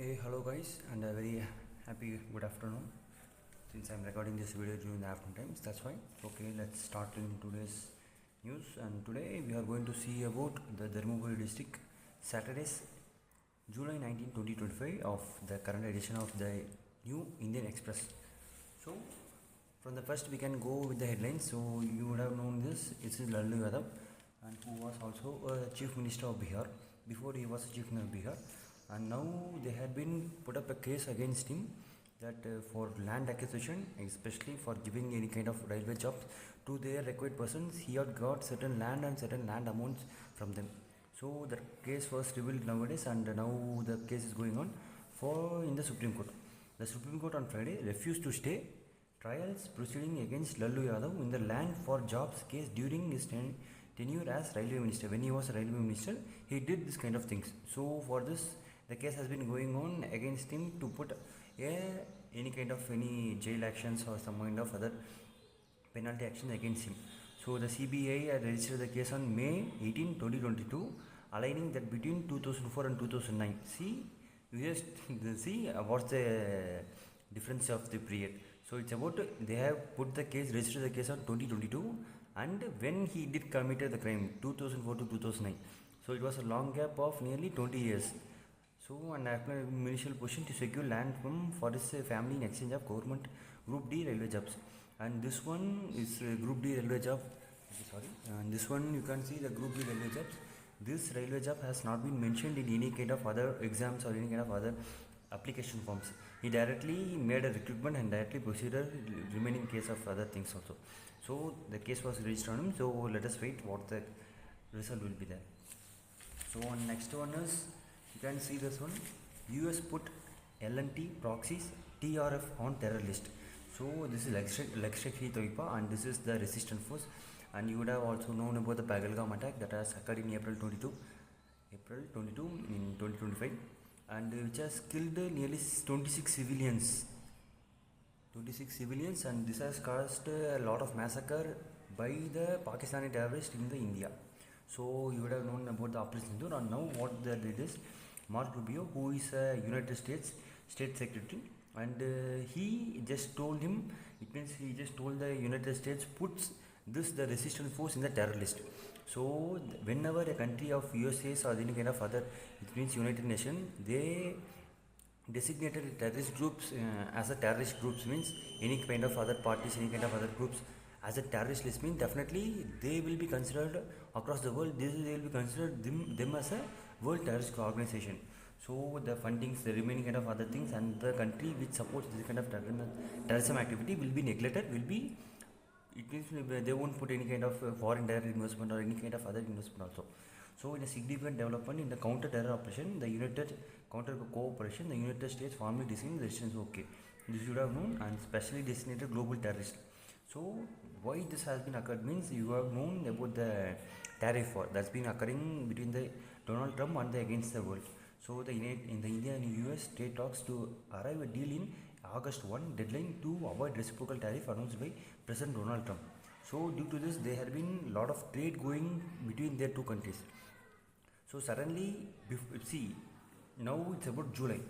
Hey, hello guys, and a very happy good afternoon. Since I'm recording this video during the afternoon times, that's why. Okay, let's start in today's news. And today we are going to see about the Dharmaburi district Saturdays, July 19, 2025 of the current edition of the New Indian Express. So, from the first we can go with the headlines. So, you would have known this. It is Lalu Yadav, and who was also Chief Minister of Bihar. Before he was Chief Minister of Bihar, and now they had been put up a case against him that for land acquisition, especially for giving any kind of railway jobs to their required persons, he had got certain land and certain land amounts from them. So the case was revealed nowadays, and now the case is going on for in the Supreme Court. The Supreme Court on Friday refused to stay trials proceeding against Lalu Yadav in the land for jobs case during his tenure as railway minister. When he was a railway minister, he did this kind of things. So for this, the case has been going on against him to put any kind of any jail actions or some kind of other penalty actions against him. So the CBI registered the case on May 18, 2022, aligning that between 2004 and 2009. See, you just see what's the difference of the period. So it's about they have put the case, registered the case on 2022, and when he did committed the crime 2004 to 2009. So it was a long gap of nearly 20 years. So, and applied municipal position to secure land from for his family in exchange of government Group D railway jobs. And this one is Group D railway job. Sorry, and this one you can see the Group D railway jobs. This railway job has not been mentioned in any kind of other exams or any kind of other application forms. He directly made a recruitment and directly proceeded remaining case of other things also. So the case was registered on him. So let us wait what the result will be there. So next one is, you can see this one. US put L&T proxies TRF on terror list. So this is Lakshya-e-Taiba, and this is the resistance force. And you would have also known about the Pahalgam attack that has occurred in April 22 in 2025, and which has killed nearly 26 civilians. 26 civilians, and this has caused a lot of massacre by the Pakistani terrorists in the India. So you would have known about the Operation Sindoor, and now what they did is Mark Rubio, who is a United States State Secretary, and he just told him, it means he just told the United States puts this the resistance force in the terror list. So whenever a country of USA's or any kind of other, it means United Nations, they designated terrorist groups as a terrorist groups, means any kind of other parties, any kind of other groups as a terrorist list, means definitely they will be considered across the world. They will be considered them as a world terrorist organization. So the fundings, the remaining kind of other things, and the country which supports this kind of terrorism activity will be neglected. Will be, it means they won't put any kind of foreign direct investment or any kind of other investment also. So in a significant development in the counter-terror operation, the United Counter Cooperation, the United States formally designated the resistance. Okay, this you have known, and specially designated global terrorist. So why this has been occurred means you have known about the tariff war that's been occurring between the Donald Trump and the against the world. So the in the India and US trade talks to arrive a deal in August 1 deadline to avoid reciprocal tariff announced by President Donald Trump. So due to this, there had been lot of trade going between their two countries. So suddenly, see, now it's about July.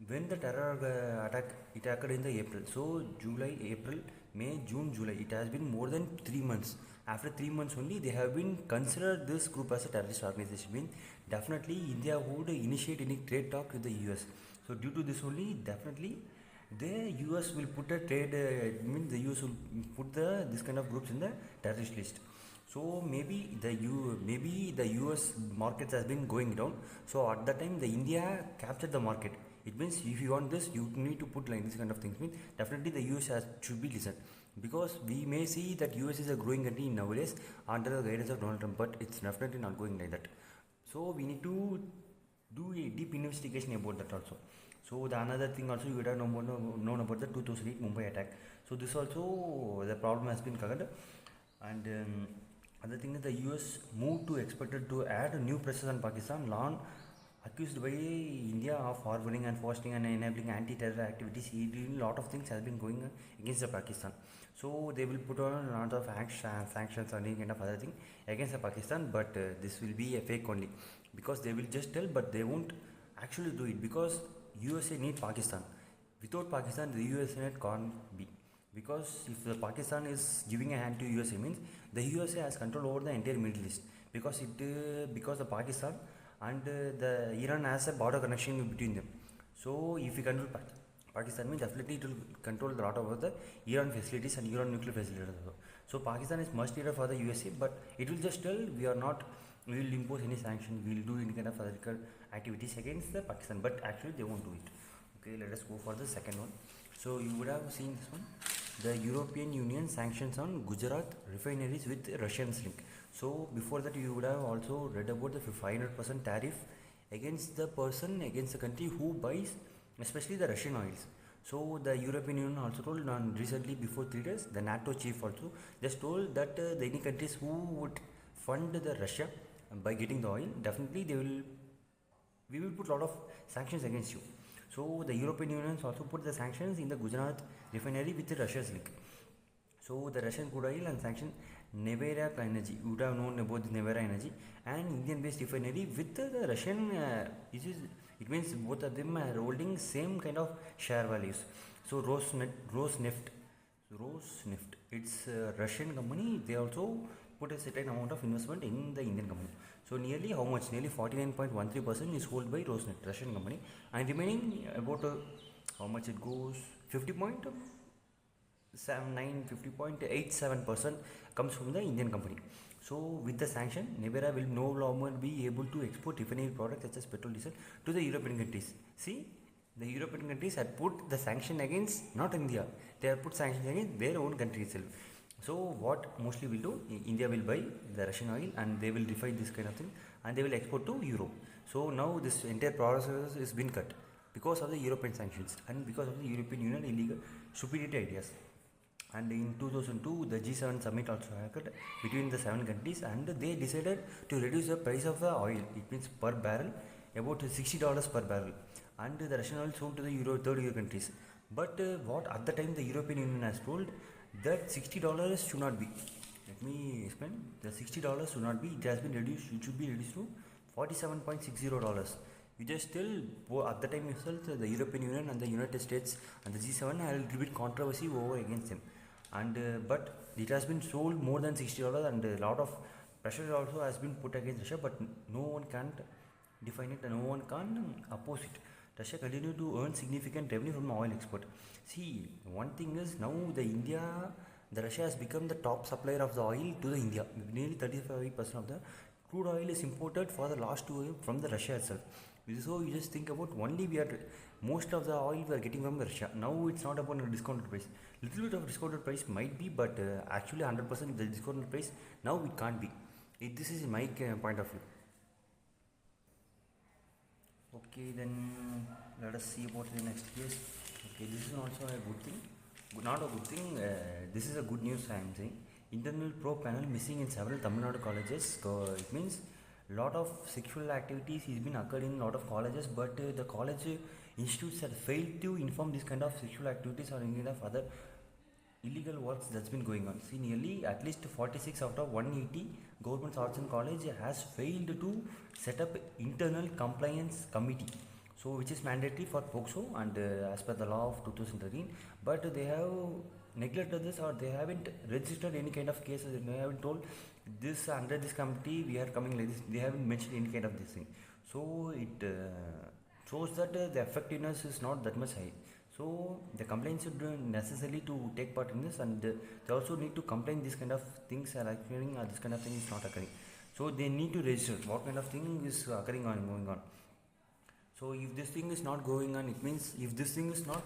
When the terror attack, it occurred in the April. So July, April, May, June, July. It has been more than 3 months. After 3 months only, they have been considered this group as a terrorist organization. Mean definitely India would initiate any trade talk with the US. So due to this only, definitely the US will put a trade. Means the US will put this kind of groups in the terrorist list. So maybe the US markets has been going down. So at that time, the India captured the market. It means if you want this, you need to put like this kind of things. Means definitely the US should be listened, because we may see that US is a growing country nowadays under the guidance of Donald Trump, but it's definitely not going like that. So we need to do a deep investigation about that also. So the another thing also, you would have known about the 2008 Mumbai attack. So this also the problem has been covered, and other thing is the US moved to expected to add new pressures on Pakistan, law accused by India of harboring and fostering and enabling anti-terror activities. A lot of things has been going against the Pakistan. So they will put on a lot of sanctions or any kind of other thing against the Pakistan, but this will be a fake only, because they will just tell, but they won't actually do it because USA need Pakistan. Without Pakistan, the USA can't be. Because if the Pakistan is giving a hand to USA, means the USA has control over the entire Middle East. Because the Pakistan and the Iran has a border connection between them. So if we control Pakistan, means definitely it will control a lot over the Iran facilities and Iran nuclear facilities also. So Pakistan is much needed for the USA, but it will just tell we will impose any sanction, we will do any kind of political activities against the Pakistan, but actually they won't do it. Okay, let us go for the second one. So you would have seen this one. The European Union sanctions on Gujarat refineries with Russians link. So before that you would have also read about the 500% tariff against the country who buys especially the Russian oils. So the European Union also told recently before 3 days, the NATO chief also just told that any countries who would fund the Russia by getting the oil, definitely we will put a lot of sanctions against you. So the European Union also put the sanctions in the Gujarat refinery with the Russia's link. So the Russian crude oil and sanction Nevera Energy. You would have known about the Nevera Energy and Indian-based refinery with the Russian. It means both of them are holding same kind of share values. So Rosneft, it's a Russian company. They also put a certain amount of investment in the Indian company. So nearly how much? Nearly 49.13% is held by Rosneft, Russian company, and remaining about how much it goes 50.87% comes from the Indian company. So with the sanction, Nevera will no longer be able to export refinery products such as petrol, diesel to the European countries. See, the European countries had put the sanction against not India, they have put sanctions against their own country itself. So what mostly will do, India will buy the Russian oil and they will refine this kind of thing and they will export to Europe. So now this entire process is been cut because of the European sanctions and because of the European Union illegal stupidity ideas. And in 2002, the G7 summit also happened between the 7 countries, and they decided to reduce the price of the oil. It means per barrel about $60 per barrel, and the Russian oil sold to the third Euro countries. But what at the time the European Union has told that $60 should not be. Let me explain. The $60 should not be. It has been reduced. It should be reduced to $47.60. You just still at the time itself the European Union and the United States and the G7 had a little bit controversy over against them, and but it has been sold more than $60 and a lot of pressure also has been put against Russia, but no one can define it and no one can oppose it. Russia continue to earn significant revenue from oil export. See, one thing is now the Russia has become the top supplier of the oil to the India. Nearly 35% of the crude oil is imported for the last 2 years from the Russia itself. So you just think about only most of the oil we are getting from Russia. Now it's not about a discounted price. Little bit of discounted price might be, but actually 100% the discounted price now it can't be. This is my point of view. Okay, then let us see about the next case. Okay, this is also a good thing. Not a good thing. This is a good news I am saying. Internal probe panel missing in several Tamil Nadu colleges. It means lot of sexual activities has been occurred in lot of colleges, but the college institutes have failed to inform this kind of sexual activities or any kind of other illegal works that's been going on. See, nearly at least 46 out of 180 government arts and college has failed to set up internal compliance committee, so which is mandatory for POCSO and as per the law of 2013, but they have neglected this or they haven't registered any kind of cases. They haven't told this under this committee we are coming like this. They haven't mentioned any kind of this thing, so it shows that the effectiveness is not that much high. So the complaints should necessarily to take part in this, and they also need to complain this kind of things are occurring or this kind of thing is not occurring. So they need to register what kind of thing is occurring on going on. So if this thing is not going on, it means if this thing is not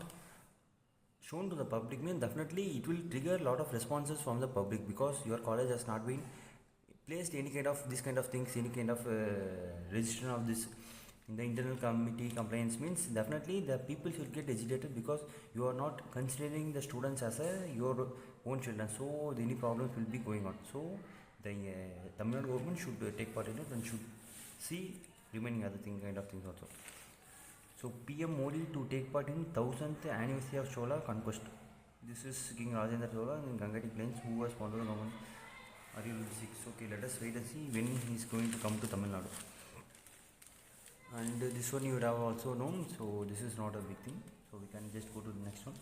shown to the public, means definitely it will trigger a lot of responses from the public, because your college has not been placed any kind of this kind of things, any kind of registration of this in the internal committee compliance, means definitely the people should get agitated because you are not considering the students as your own children, so any problems will be going on. So the Tamil Nadu government should take part in it and should see remaining other kind of things also. So PM Modi to take part in 1000th anniversary of Chola conquest. This is King Rajendra Chola in Gangati Plains, who was founder of the government. Are you 6? Okay, let us wait and see when he is going to come to Tamil Nadu. And this one you would have also known, so this is not a big thing. So we can just go to the next one.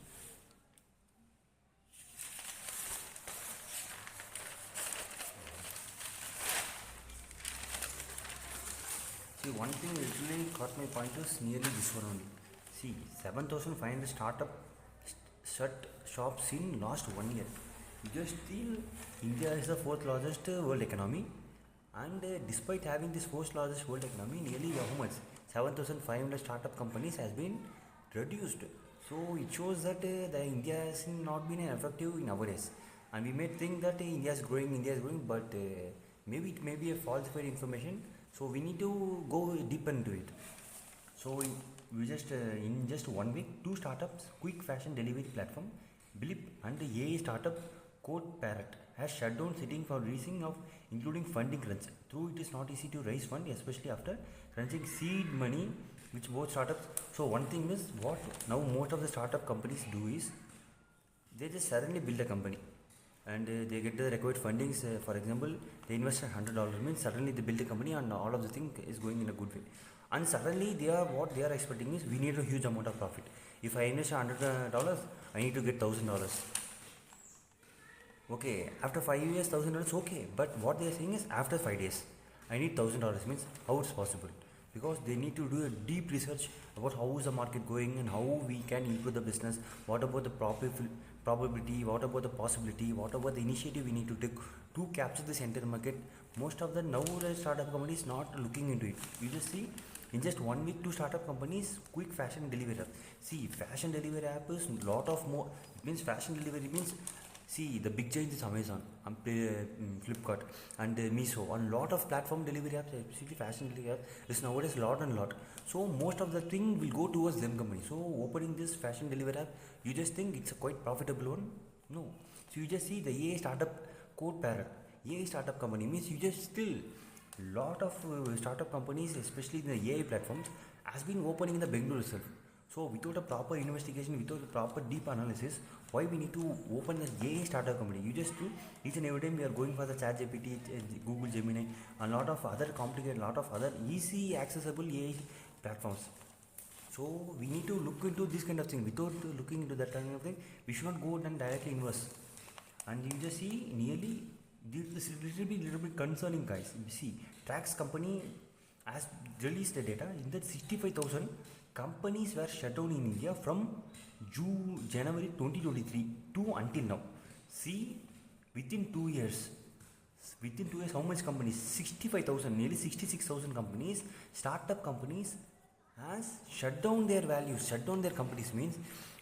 See, one thing literally caught my point is nearly this one only. See, 7,500 startup shut shops in last 1 year. You just feel India is the fourth largest world economy, and despite having this fourth largest world economy, nearly how much 7,500 startup companies has been reduced. So it shows that the India has not been effective nowadays, and we may think that India is growing, but maybe it may be a falsified information. So we need to go deep into it. So we just in just 1 week, two startups, quick fashion delivery platform, Blip and AI startup Code Parrot has shut down sitting for raising of including funding crunch. Though it is not easy to raise fund, especially after crunching seed money, which both startups. So one thing is what now most of the startup companies do is they just suddenly build a company, and they get the required fundings. For example, they invest $100 means suddenly they build a company and all of the thing is going in a good way, and suddenly they are what they are expecting is we need a huge amount of profit. If I invest $100, I need to get $1,000. Okay, after 5 years, $1,000, okay, but what they are saying is after 5 days, I need $1,000 means how it's possible, because they need to do a deep research about how is the market going and how we can improve the business. What about the probability? What about the possibility? What about the initiative we need to take to capture this entire market? Most of the nowadays startup companies not looking into it. You just see in just 1 week, two startup companies, quick fashion delivery app. See, fashion delivery app is lot of more. It means fashion delivery means, see, the big giant is Amazon and Flipkart and Miso. And lot of platform delivery apps, especially fashion delivery apps, is nowadays lot and lot. So most of the thing will go towards them company. So opening this fashion delivery app, you just think it's a quite profitable one? No. So you just see the AI startup Code Parrot. AI startup company means you just still lot of startup companies, especially in the AI platforms, has been opening in the Bangalore itself. So without a proper investigation, without a proper deep analysis, why we need to open the AI startup company? You just do each and every time we are going for the Chat GPT, Google Gemini, and lot of other complicated, lot of other easy accessible AI platforms. So we need to look into this kind of thing. Without looking into that kind of thing, we should not go and directly invest. And you just see nearly this is little bit concerning, guys. You see, Trax company has released the data in that 65,000 companies were shut down in India from January 2023 to until now. See, within 2 years, how much companies? 65,000, nearly 66,000 companies, startup companies has shut down their values, shut down their companies. Means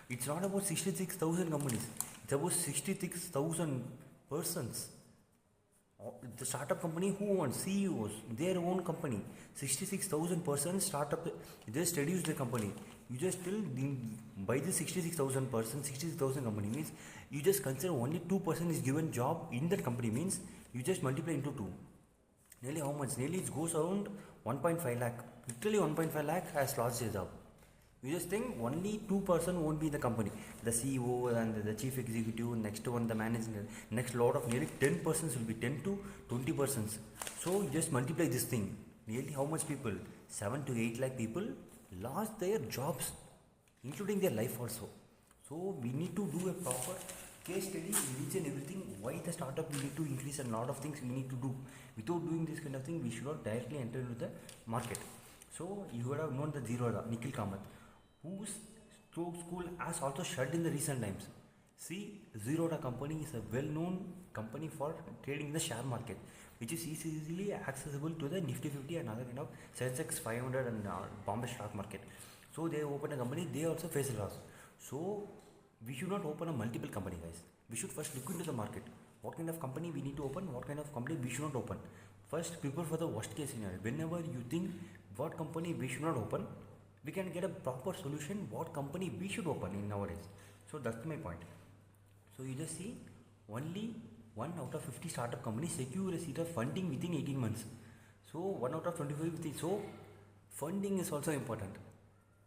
it's not about 66,000 companies, it's about 66,000 persons. The startup company who owns CEOs, their own company, 66,000 persons startup just reduce the company. You just still by the 66,000 persons, 66,000 company means you just consider only 2% is given job in that company means you just multiply into 2. Nearly how much? Nearly it goes around 1.5 lakh. Literally 1.5 lakh has lost his job. You just think only 2% won't be in the company. The CEO and the chief executive, next one the manager, next lot of nearly 10% will be 10 to 20%. So you just multiply this thing. Nearly how much people? 7 to 8 lakh people lost their jobs, including their life also. So we need to do a proper case study in each and everything. Why the startup we need to increase and lot of things we need to do. Without doing this kind of thing, we should not directly enter into the market. So you would have known the Zerodha, Nikhil Kamath, whose school has also shut in the recent times. See, Zerodha company is a well-known company for trading in the share market, which is easily accessible to the Nifty 50 and other kind of Sensex 500 and Bombay stock market. So they open a company, they also face a loss. So we should not open a multiple company, guys. We should first look into the market. What kind of company we need to open, what kind of company we should not open. First prepare for the worst case scenario. Whenever you think what company we should not open, we can get a proper solution what company we should open in nowadays. So that's my point. So you just see only 1 out of 50 startup companies secure a seat of funding within 18 months. So 1 out of 25. So funding is also important.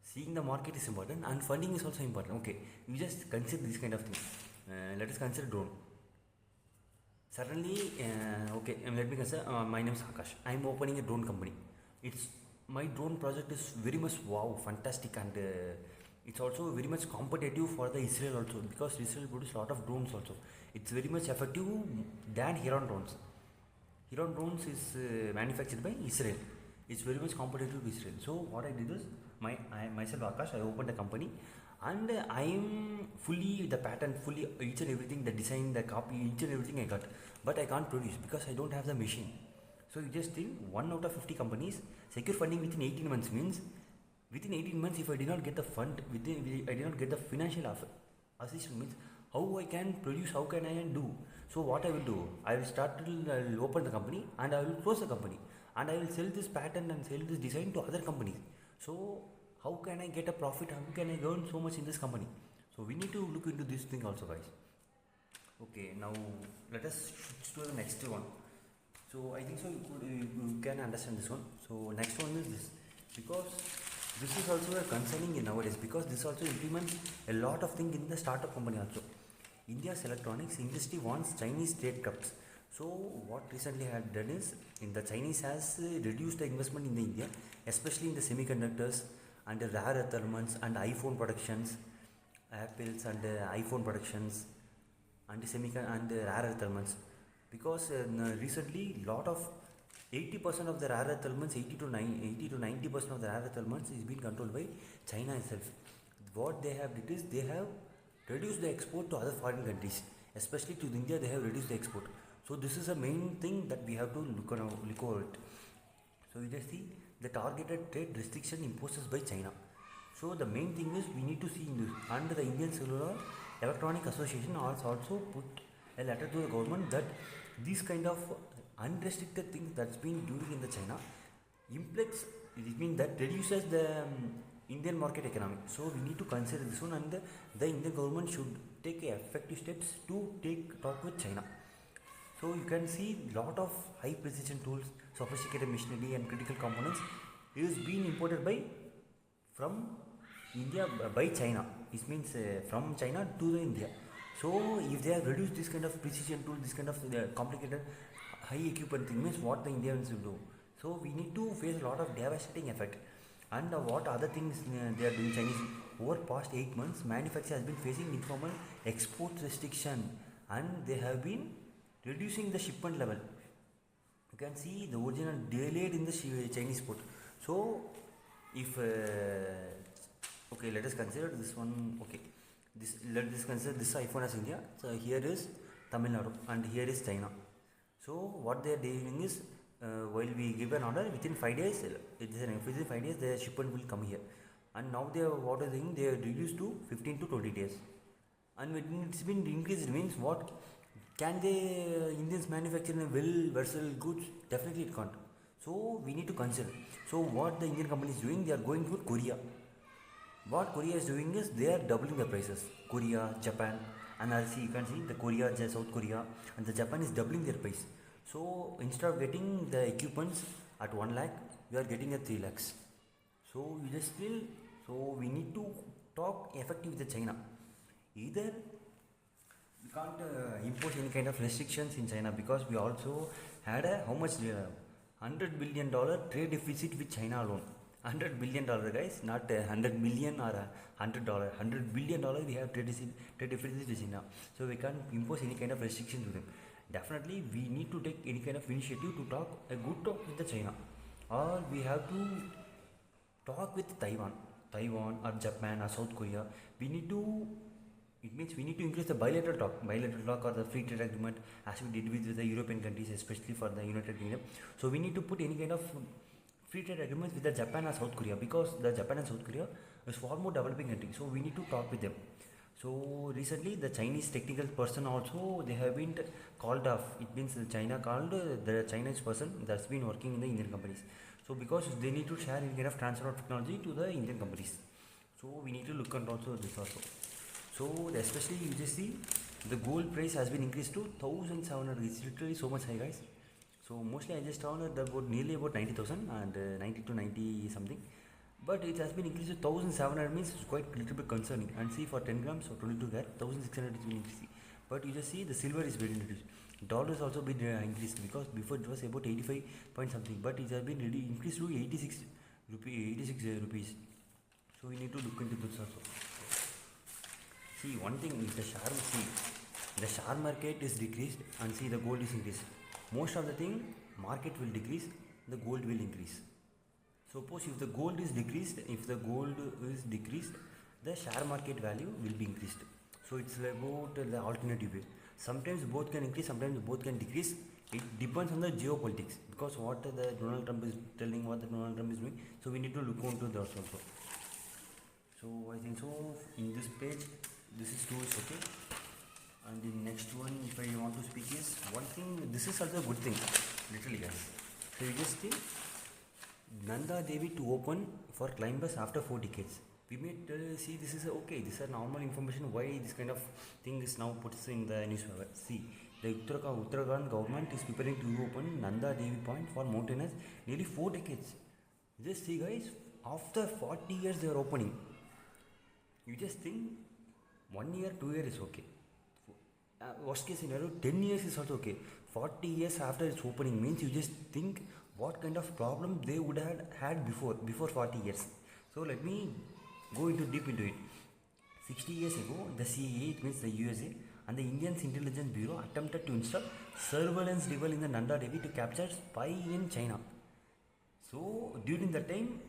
Seeing the market is important and funding is also important. Okay, you just consider this kind of thing. Let us consider drone. Suddenly, okay, let me consider. My name is Akash. I am opening a drone company. It's my drone project is very much wow, fantastic, and it's also very much competitive for the Israel also, because Israel produce a lot of drones also. It's very much effective than Heron drones. Heron drones is manufactured by Israel. It's very much competitive with Israel. So what I did is, myself Akash, I opened a company, and I am fully the pattern, fully each and everything, the design, the copy, each and everything I got, but I can't produce because I don't have the machine. So you just think, one out of 50 companies secure funding within 18 months means, within 18 months, if I did not get the fund, within I did not get the financial assistance means, how I can produce, how can I do? So what I will do, I will I'll open the company and I will close the company, and I will sell this pattern and sell this design to other companies. So how can I get a profit? How can I earn so much in this company? So we need to look into this thing also, guys. Okay, now let us switch to the next one. So I think so you can understand this one. So next one is this, because this is also a concerning in nowadays, because this also implements a lot of things in the startup company also. India's electronics industry wants Chinese trade cuts. So what recently had done is, in the Chinese has reduced the investment in the India, especially in the semiconductors and the rare earth elements and iPhone productions, Apple's and iPhone productions and and rare earth elements, because recently lot of 80% of the rare earth elements, 80 to 90% of the rare earth elements is being controlled by China itself. What they have did is, they have reduced the export to other foreign countries, especially to India. They have reduced the export. So this is a main thing that we have to look over it. So you just see the targeted trade restriction imposed by China. So the main thing is, we need to see in this, and the Indian Cellular Electronic Association also put a letter to the government that these kind of unrestricted things that's been doing in the China impacts, it means that reduces the Indian market economy. So we need to consider this one, and the Indian government should take effective steps to talk with China. So you can see lot of high precision tools, sophisticated machinery and critical components is being imported from India by China. It means from China to the India. So if they have reduced this kind of precision tool, this kind of complicated high equipment thing, means what the Indians will do. So we need to face a lot of devastating effect. And what other things they are doing, Chinese, over past 8 months, manufacturer has been facing informal export restriction, and they have been reducing the shipment level. You can see the original delayed in the Chinese port. So if okay, let us consider this one. Okay, let us consider this iPhone as India. So here is Tamil Nadu and here is China. So what they are doing is, while we give an order, within 5 days, within 5 days the shipment will come here. And now they are, what are they doing? They are reduced to 15 to 20 days. And when it's been increased, means what? Can the Indians manufacture well versatile goods? Definitely it can't. So we need to consider. So what the Indian company is doing, they are going for Korea. What Korea is doing is, they are doubling the prices. Korea, Japan, and you can see the Korea, South Korea, and the Japan is doubling their price. So instead of getting the equipments at 1 lakh, you are getting at 3 lakhs. So you just feel, so we need to talk effective with the China. Either we can't impose any kind of restrictions in China, because we also had a how much $100 billion trade deficit with China alone. $100 billion, guys, not $100 million or $100. $100 billion we have trade deficit with China. So we can't impose any kind of restriction to them. Definitely we need to take any kind of initiative to talk a good talk with the China, or we have to talk with Taiwan or Japan or South Korea. We need to, it means we need to increase the bilateral talk or the free trade agreement, as we did with the European countries, especially for the United Kingdom. So we need to put any kind of free trade agreements with the Japan or South Korea, because the Japan and South Korea is far more developing country. So we need to talk with them. So recently the Chinese technical person also, they have been called off. It means China called the Chinese person that's been working in the Indian companies. So because they need to share any kind of transfer of technology to the Indian companies. So we need to look at also this also. So especially you just see the gold price has been increased to 1,700. It's literally so much high, guys. So mostly I just found about nearly about 90,000 and 90 to 90 something. But it has been increased to 1,700, means it's quite a little bit concerning. And see, for 10 grams or 22 carat, 1,600 is been increased. But you just see the silver is very reduced. Dollar has also been increased, because before it was about 85 point something, but it has been really increased to 86 rupees. So we need to look into this also. See, one thing is the share market is decreased and see the gold is increased. Most of the thing market will decrease, the gold will increase. Suppose if the gold is decreased, the share market value will be increased. So it's about the alternative way. Sometimes both can increase, sometimes both can decrease. It depends on the geopolitics, because what the Donald Trump is telling, what the Donald Trump is doing. So we need to look into that also. So I think so in this page, this is 2 is okay. And the next one, if I want to speak, is one thing. This is also a good thing, literally, guys. So you just think Nanda Devi to open for climbers after 4 decades. We may see this is okay. This is normal information. Why this kind of thing is now put in the newspaper? See, the Uttarakhand government is preparing to open Nanda Devi Point for mountaineers nearly 4 decades. Just see, guys. After 40 years, they are opening. You just think 1 year, 2 years is okay. Worst case scenario, 10 years is also okay. 40 years after its opening means you just think what kind of problem they would have had before 40 years. So let me go deep into it. 60 years ago, the CIA, it means the USA, and the Indian Intelligence Bureau attempted to install surveillance device in the Nanda Devi to capture spy in China. So during that time,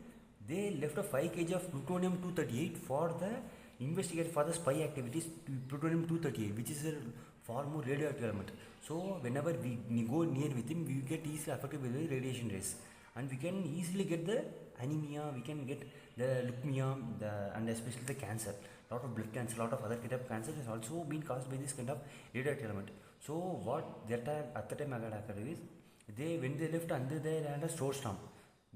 they left a 5 kg of plutonium-238 for the investigate for the spy activities to plutonium-238, which is a far more radioactive element. So whenever we go near with him, we get easily affected with the radiation rays, and we can easily get the anemia, we can get the leukemia, and especially the cancer. Lot of blood cancer, lot of other kind of cancer has also been caused by this kind of radioactive element. So what that time at the time happened is when they left under there had a storm.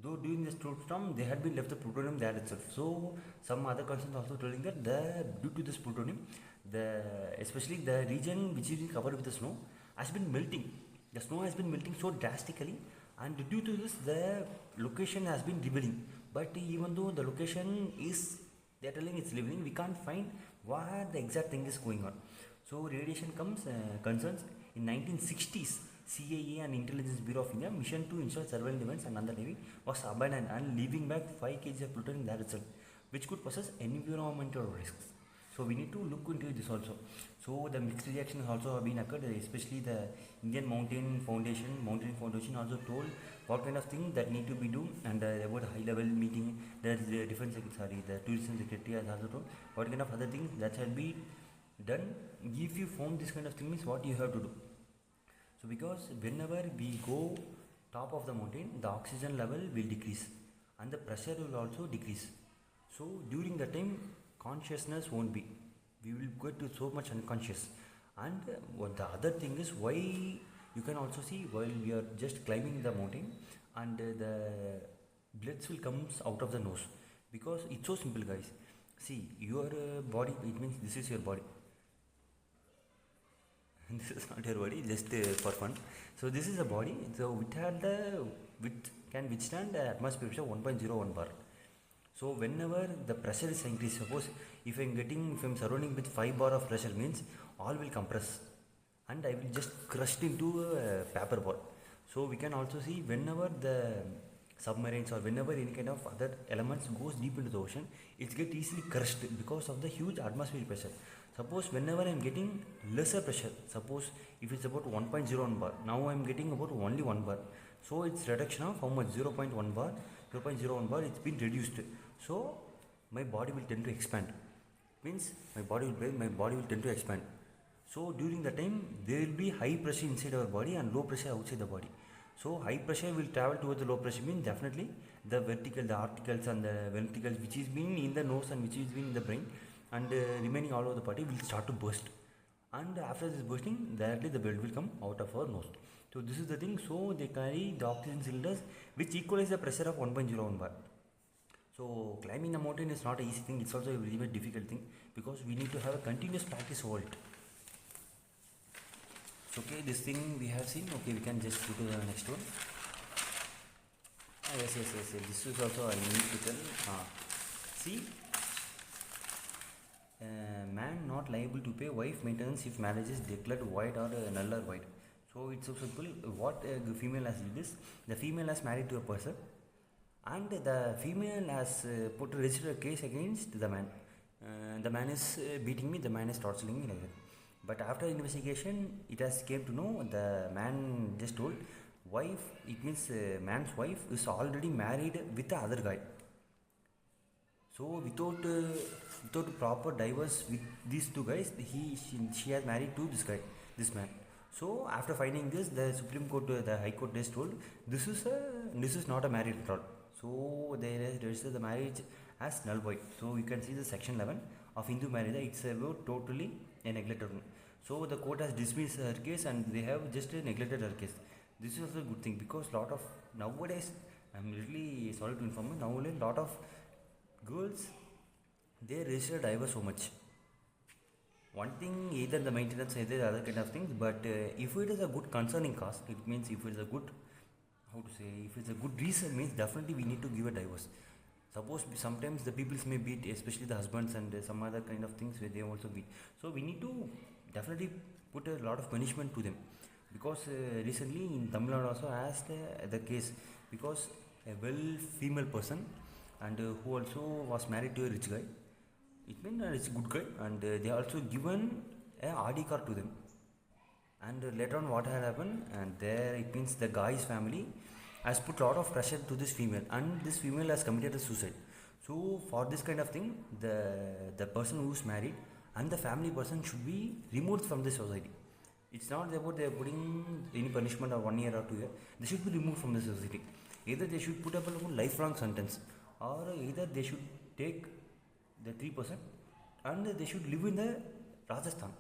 Though during the storm they had been left the plutonium there itself. So some other concerns also telling that due to this plutonium, especially the region which is covered with the snow has been melting. The snow has been melting so drastically, and due to this the location has been revealing. But even though the location is, they are telling it's revealing, we can't find where the exact thing is going on. So radiation concerns in 1960s. CIA and Intelligence Bureau of India mission to install surveillance devices and Nanda Devi was abandoned and leaving back 5 kg of plutonium there itself, which could possess environmental risks. So we need to look into this also. So the mixed reactions also have been occurred, especially the Indian Mountain Foundation also told what kind of thing that need to be done, and about high level meeting, the tourism secretary has also told what kind of other things that shall be done. If you found this kind of thing means what you have to do. So because whenever we go top of the mountain, the oxygen level will decrease and the pressure will also decrease. So during the time, consciousness won't be. We will get to so much unconscious. And the other thing is why you can also see while we are just climbing the mountain, and the bloods will come out of the nose, because it's so simple, guys. See, your body, it means this is your body. This is not your body, just for fun. So this is a body. So it can withstand the atmosphere pressure 1.01 bar. So whenever the pressure is increased, suppose if I'm surrounding with 5 bar of pressure means all will compress, and I will just crushed into a paper ball. So we can also see whenever the submarines or whenever any kind of other elements goes deep into the ocean, it gets easily crushed because of the huge atmospheric pressure. Suppose whenever I am getting lesser pressure, suppose if it's about 1.01 bar, now I am getting about only 1 bar. So it's reduction of how much? 0.1 bar, 0.01 bar, it's been reduced. So my body will tend to expand. Means my body will tend to expand. So during the time there will be high pressure inside our body and low pressure outside the body. So high pressure will travel towards the low pressure, means definitely the articles and the ventricles which is being in the nose and which is being in the brain and remaining all over the body will start to burst, and after this bursting directly the blood will come out of our nose. So this is the thing. So they carry the oxygen cylinders which equalize the pressure of 1.01 bar. So climbing the mountain is not an easy thing, it's also a very, very difficult thing, because we need to have a continuous practice over it. So okay, this thing we have seen. Okay, we can just go to the next one. Yes, this is also I need to tell. See, man not liable to pay wife maintenance if marriage is declared void or null or void. So it's so simple. What the female has did is, the female has married to a person, and the female has put registered a case against the man. The man is beating me, the man is torturing me like that. But after investigation, it has came to know the man just told wife, it means man's wife is already married with the other guy. So without proper divorce with these two guys, she has married to this guy, this man. So after finding this, the Supreme Court, the High Court just told this is not a marriage at all. So they register the marriage as null void. So you can see the section 11 of Hindu marriage. It's about totally a neglected one. So the court has dismissed her case and they have just neglected her case. This is also a good thing because lot of nowadays, I'm really sorry to inform you, nowadays lot of girls they register divorce so much. One thing, either the maintenance, either the other kind of things, but if it is a good concerning cause, it means if it is a good, how to say, if it's a good reason, means definitely we need to give a divorce. Suppose sometimes the peoples may beat, especially the husbands and some other kind of things where they also beat. So we need to definitely put a lot of punishment to them. Because recently in Tamil Nadu also asked the case, because a well female person and who also was married to a rich guy, it means it's a good guy, and they also given a RD card to them. And later on, what had happened, and there it means the guy's family has put a lot of pressure to this female, and this female has committed a suicide. So for this kind of thing, the person who's married and the family person should be removed from the society. It's not about they're putting any punishment of 1 year or 2 year. They should be removed from the society. Either they should put up a lifelong sentence, or either they should take the 3% and they should live in the Rajasthan.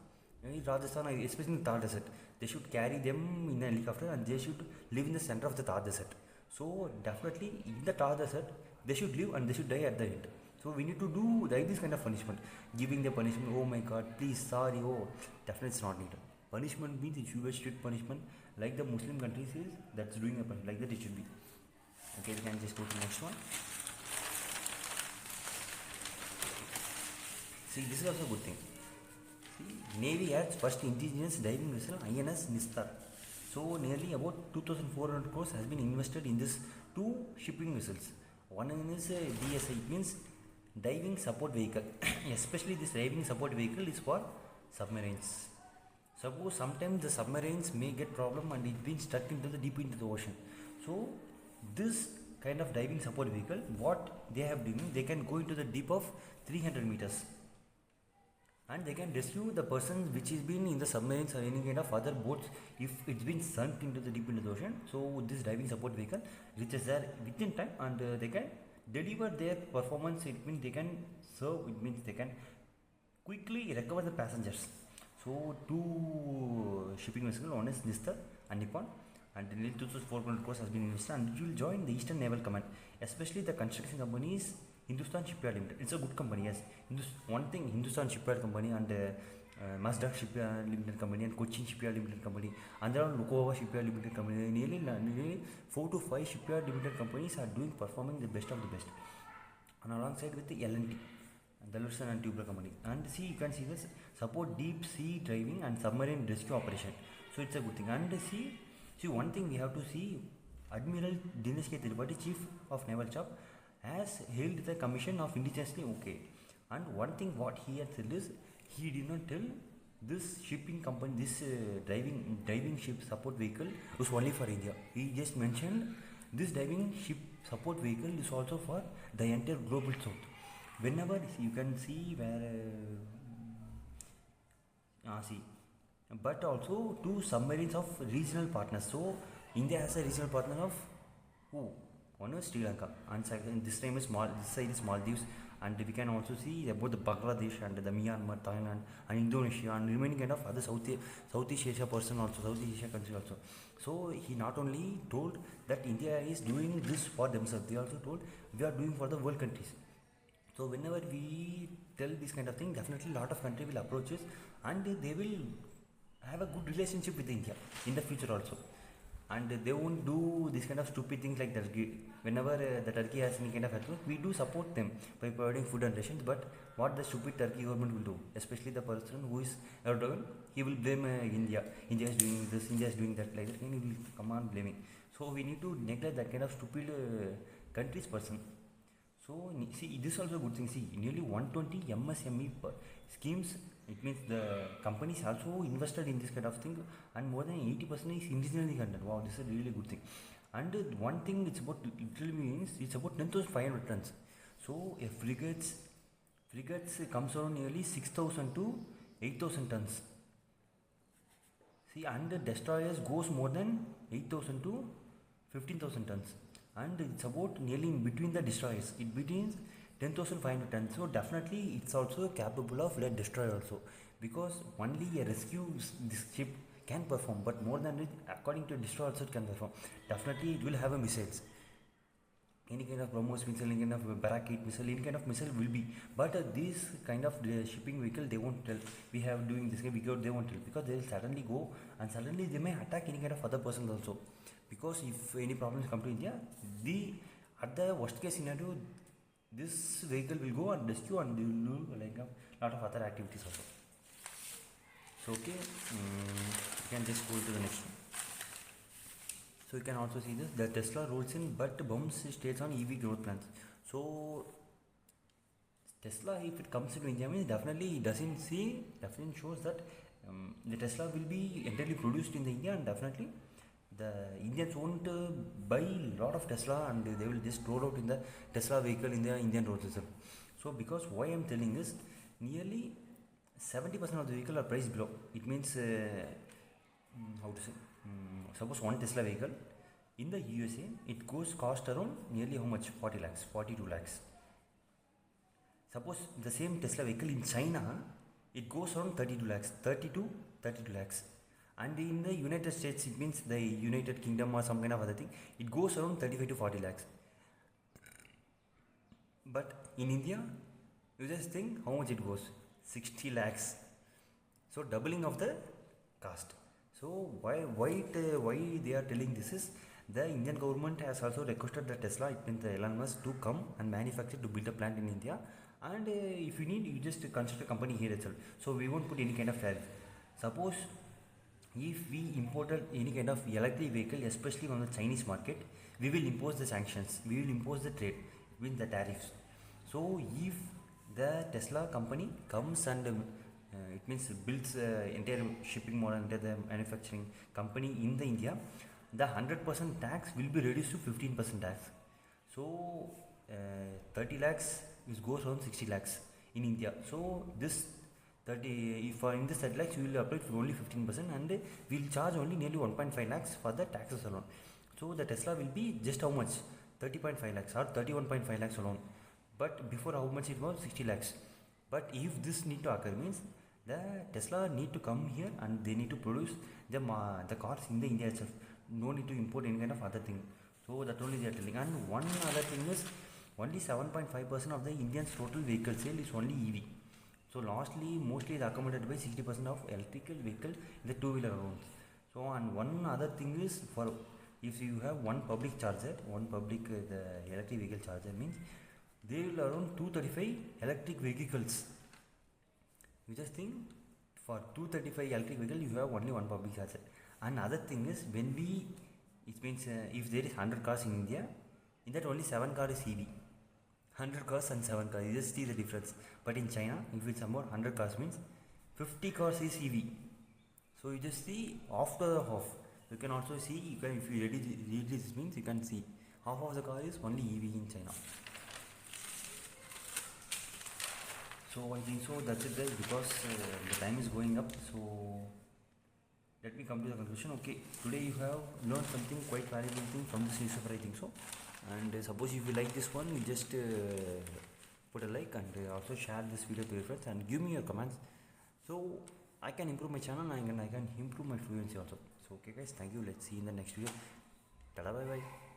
In Rajasthan, especially in the Thar Desert, they should carry them in a helicopter and they should live in the center of the Thar Desert. So definitely in the Thar Desert, they should live and they should die at the end. So we need to do like this kind of punishment. Giving the punishment, oh my god, please, sorry, oh, definitely it's not needed. Punishment means if you have strict punishment, like the Muslim countries is, that's doing a punishment, like that it should be. Okay, we can just go to the next one. See, this is also a good thing. See, Navy adds first indigenous diving vessel INS Nistar. So nearly about 2,400 crores has been invested in this two shipping vessels. One is DSI, it means diving support vehicle. Especially this diving support vehicle is for submarines. Suppose sometimes the submarines may get problem and it being stuck into the deep into the ocean. So this kind of diving support vehicle, what they have done, they can go into the deep of 300 meters and they can rescue the person which is been in the submarines or any kind of other boats if it's been sunk into the deep into the ocean. So this diving support vehicle reaches there within time and they can deliver their performance. It means they can serve, it means they can quickly recover the passengers. So two shipping vessels, one is Nistar and Nippon, and nearly 2,400 crores has been invested and it will join the Eastern Naval Command. Especially the construction company is Hindustan Shipyard Limited. It's a good company, yes. One thing, Hindustan Shipyard Company and Mazda Shipyard Limited Company and Cochin Shipyard Limited Company and there are Lukova Shipyard Limited Company. Nearly 4 to 5 shipyard limited companies are performing the best of the best. And alongside with the L&T, the Larsen and Tubular Company. And see, you can see this support deep sea diving and submarine rescue operation. So it's a good thing. And see one thing we have to see, Admiral Dinesh K. Tripathi, Chief of Naval Staff, has held the commission of indigenously okay. And one thing what he had said is, he did not tell this shipping company, this diving ship support vehicle was only for India. He just mentioned this diving ship support vehicle is also for the entire global south. Whenever you can see where but also two submarines of regional partners. So India has a regional partner of who? One is Sri Lanka and this time is this side is Maldives, and we can also see about the Bangladesh and the Myanmar, Thailand and Indonesia and remaining kind of other Southeast Asia person also, Southeast Asia country also. So he not only told that India is doing this for themselves, they also told we are doing for the world countries. So whenever we tell this kind of thing, definitely a lot of country will approach us and they will have a good relationship with India in the future also. And they won't do this kind of stupid things like Turkey. Whenever the Turkey has any kind of earthquake, we do support them by providing food and rations. But what the stupid Turkey government will do, especially the person who is Erdogan, he will blame India. India is doing this, India is doing that, like that, and he will come on blaming. So we need to neglect that kind of stupid country's person. So see, this is also a good thing. See, nearly 120 MSME schemes. It means the companies also invested in this kind of thing, and more than 80% is indigenous content. Wow, this is a really good thing. And one thing it's about literally means it's about 10,500 tons. So a frigates comes around nearly 6,000 to 8,000 tons. See, and the destroyers goes more than 8,000 to 15,000 tons, and it's about nearly in between the destroyers. It between 10,500 tons. So definitely it's also capable of a destroyer also, because only a rescue this ship can perform, but more than it, according to destroyer also it can perform. Definitely it will have a missiles. Any kind of BrahMos missile, any kind of Barak 8 missile, any kind of missile will be. But this kind of shipping vehicle, they won't tell. We have doing this kind of vehicle, they won't tell, because they will suddenly go and suddenly they may attack any kind of other person also. Because if any problems come to India, at the worst case scenario, this vehicle will go and rescue, and they will do like a lot of other activities also. So okay, you can just go to the next one. So you can also see this, the Tesla rolls in but bumps states on EV growth plans. So Tesla, if it comes into India, means definitely it definitely shows that the Tesla will be entirely produced in the India, and definitely the Indians won't buy a lot of Tesla, and they will just roll out in the Tesla vehicle in the Indian roads itself. So because why I'm telling is, nearly 70% of the vehicle are priced below. It means how to say, suppose one Tesla vehicle in the USA, it cost around nearly how much? 40 lakhs, 42 lakhs. Suppose the same Tesla vehicle in China, it goes around 32 lakhs, 32 lakhs. And in the United States, it means the United Kingdom or some kind of other thing, it goes around 35 to 40 lakhs. But in India, you just think how much it goes? 60 lakhs. So doubling of the cost. So why they are telling this is, the Indian government has also requested the Tesla, it means the Elon Musk, to come and manufacture, to build a plant in India, and if you need, you just construct a company here itself. So we won't put any kind of tariff. Suppose if we imported any kind of electric vehicle, especially on the Chinese market, we will impose the sanctions, we will impose the trade, it means the tariffs. So if the Tesla company comes and it means builds entire shipping model, entire the manufacturing company in the India, the 100% tax will be reduced to 15% tax. So 30 lakhs goes around 60 lakhs in India. So this 30, if in this 30 lakhs you will apply for only 15%, and we will charge only nearly 1.5 lakhs for the taxes alone. So the Tesla will be just how much? 30.5 lakhs or 31.5 lakhs alone. But before, how much it was? 60 lakhs. But if this need to occur, means the Tesla need to come here and they need to produce the cars in the India itself. No need to import any kind of other thing. So that only they are telling. And one other thing is, only 7.5% of the Indians total vehicle sale is only EV. So lastly, mostly is accommodated by 60% of electrical vehicle in the two-wheeler roads. So, and one other thing is, for if you have one public charger, the electric vehicle charger, means there will around 235 electric vehicles. You just think, for 235 electric vehicle you have only one public charger. Another thing is, when it means if there is 100 cars in India, in that only 7 cars is EV. 100 cars and 7 cars, you just see the difference. But in China, if it's about 100 cars, means 50 cars is EV. So you just see after the half. You can also see, if you read this, means you can see half of the car is only EV in China. So I think so, that's it guys, because the time is going up. So let me come to the conclusion. Okay, today you have learned something quite valuable thing from this newspaper, I think so. And suppose if you like this one, you just put a like, and also share this video to your friends and give me your comments, so I can improve my channel and I can improve my fluency also. So okay guys, thank you. Let's see you in the next video. Tada, bye bye.